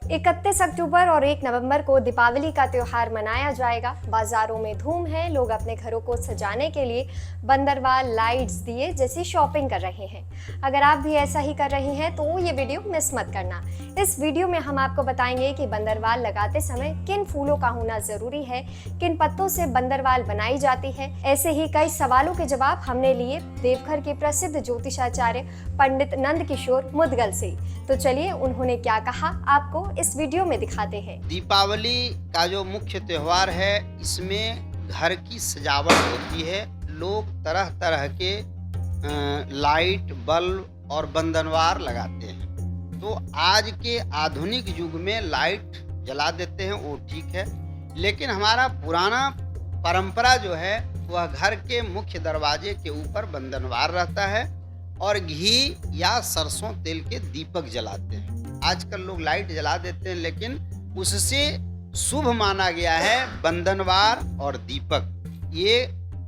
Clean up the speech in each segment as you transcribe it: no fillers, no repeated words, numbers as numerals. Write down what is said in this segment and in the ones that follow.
31 अक्टूबर और 1 नवंबर को दीपावली का त्योहार मनाया जाएगा। बाजारों में धूम है, लोग अपने घरों को सजाने के लिए बंदरवाल, लाइट्स, दिए जैसी शॉपिंग कर रहे हैं। अगर आप भी ऐसा ही कर रहे हैं तो ये वीडियो मिस मत करना। इस वीडियो में हम आपको बताएंगे कि बंदरवाल लगाते समय किन फूलों का होना जरूरी है, किन पत्तों से बंदरवाल बनाई जाती है। ऐसे ही कई सवालों के जवाब हमने लिए देवघर के प्रसिद्ध ज्योतिषाचार्य पंडित नंद किशोर मुदगल से। तो चलिए उन्होंने क्या कहा आपको इस वीडियो में दिखाते हैं। दीपावली का जो मुख्य त्योहार है, इसमें घर की सजावट होती है। लोग तरह तरह के लाइट, बल्ब और बंधनवार लगाते हैं। तो आज के आधुनिक युग में लाइट जला देते हैं, वो ठीक है, लेकिन हमारा पुराना परंपरा जो है वह घर के मुख्य दरवाजे के ऊपर बंधनवार रहता है और घी या सरसों तेल के दीपक जलाते हैं। आजकल लोग लाइट जला देते हैं, लेकिन उससे शुभ माना गया है बंधनवार और दीपक। ये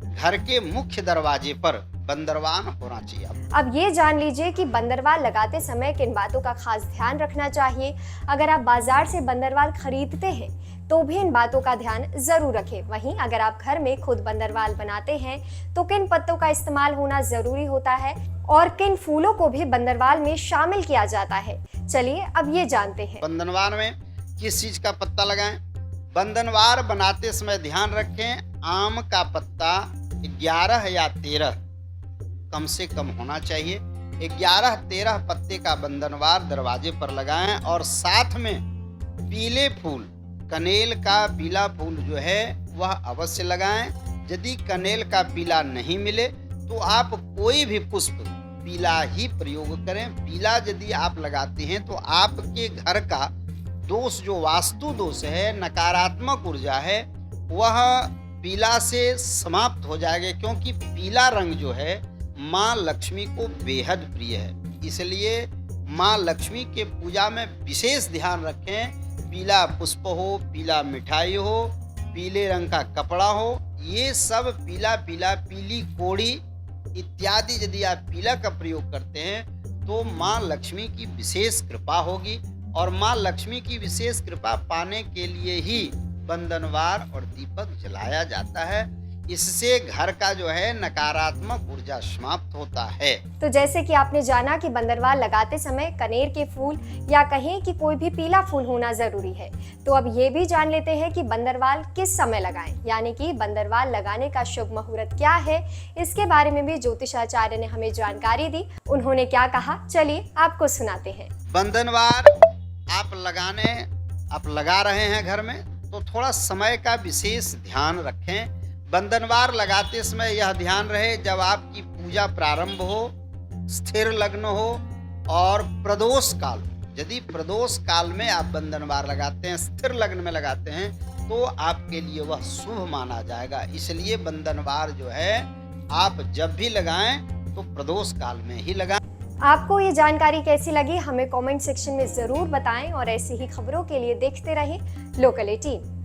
घर के मुख्य दरवाजे पर बंदरवान होना चाहिए। अब ये जान लीजिए कि बंदरवाल लगाते समय किन बातों का खास ध्यान रखना चाहिए। अगर आप बाजार से बंदरवाल खरीदते हैं तो भी इन बातों का ध्यान जरूर रखें। वहीं अगर आप घर में खुद बंदरवाल बनाते हैं तो किन पत्तों का इस्तेमाल होना जरूरी होता है और किन फूलों को भी बंदरवाल में शामिल किया जाता है, चलिए अब ये जानते हैं। बंधनवार में किस चीज का पत्ता लगाएं? बंधनवार बनाते समय ध्यान रखें, आम का पत्ता 11 या 13 कम से कम होना चाहिए। 11-13 पत्ते का बंधनवार दरवाजे पर लगाएं और साथ में पीले फूल, कनेल का पीला फूल जो है वह अवश्य लगाएं। यदि कनेल का पीला नहीं मिले तो आप कोई भी पुष्प पीला ही प्रयोग करें। पीला यदि आप लगाते हैं तो आपके घर का दोष, जो वास्तु दोष है, नकारात्मक ऊर्जा है, वह पीला से समाप्त हो जाएगा, क्योंकि पीला रंग जो है माँ लक्ष्मी को बेहद प्रिय है। इसलिए माँ लक्ष्मी के पूजा में विशेष ध्यान रखें। पीला पुष्प हो, पीला मिठाई हो, पीले रंग का कपड़ा हो, ये सब पीला पीला, पीली कोड़ी इत्यादि यदि आप पीला का प्रयोग करते हैं तो माँ लक्ष्मी की विशेष कृपा होगी। और माँ लक्ष्मी की विशेष कृपा पाने के लिए ही बंधनवार और दीपक जलाया जाता है। इससे घर का जो है नकारात्मक ऊर्जा समाप्त होता है। तो जैसे कि आपने जाना कि बंदरवाल लगाते समय कनेर के फूल या कहें कि कोई भी पीला फूल होना जरूरी है, तो अब ये भी जान लेते हैं कि बंदरवाल किस समय लगाएं, यानी कि बंदरवाल लगाने का शुभ मुहूर्त क्या है। इसके बारे में भी ज्योतिषाचार्य ने हमें जानकारी दी। उन्होंने क्या कहा, चलिए आपको सुनाते हैं। बंधनवार आप लगा रहे हैं घर में, तो थोड़ा समय का विशेष ध्यान रखें। बंधनवार लगाते समय यह ध्यान रहे, जब आपकी पूजा प्रारंभ हो, स्थिर लग्न हो और प्रदोष काल हो। यदि प्रदोष काल में आप बंधनवार लगाते हैं, स्थिर लग्न में लगाते हैं, तो आपके लिए वह शुभ माना जाएगा। इसलिए बंधनवार जो है आप जब भी लगाएं तो प्रदोष काल में ही लगाएं। आपको ये जानकारी कैसी लगी हमें कमेंट सेक्शन में जरूर बताएं और ऐसी ही खबरों के लिए देखते रहें लोकल 18।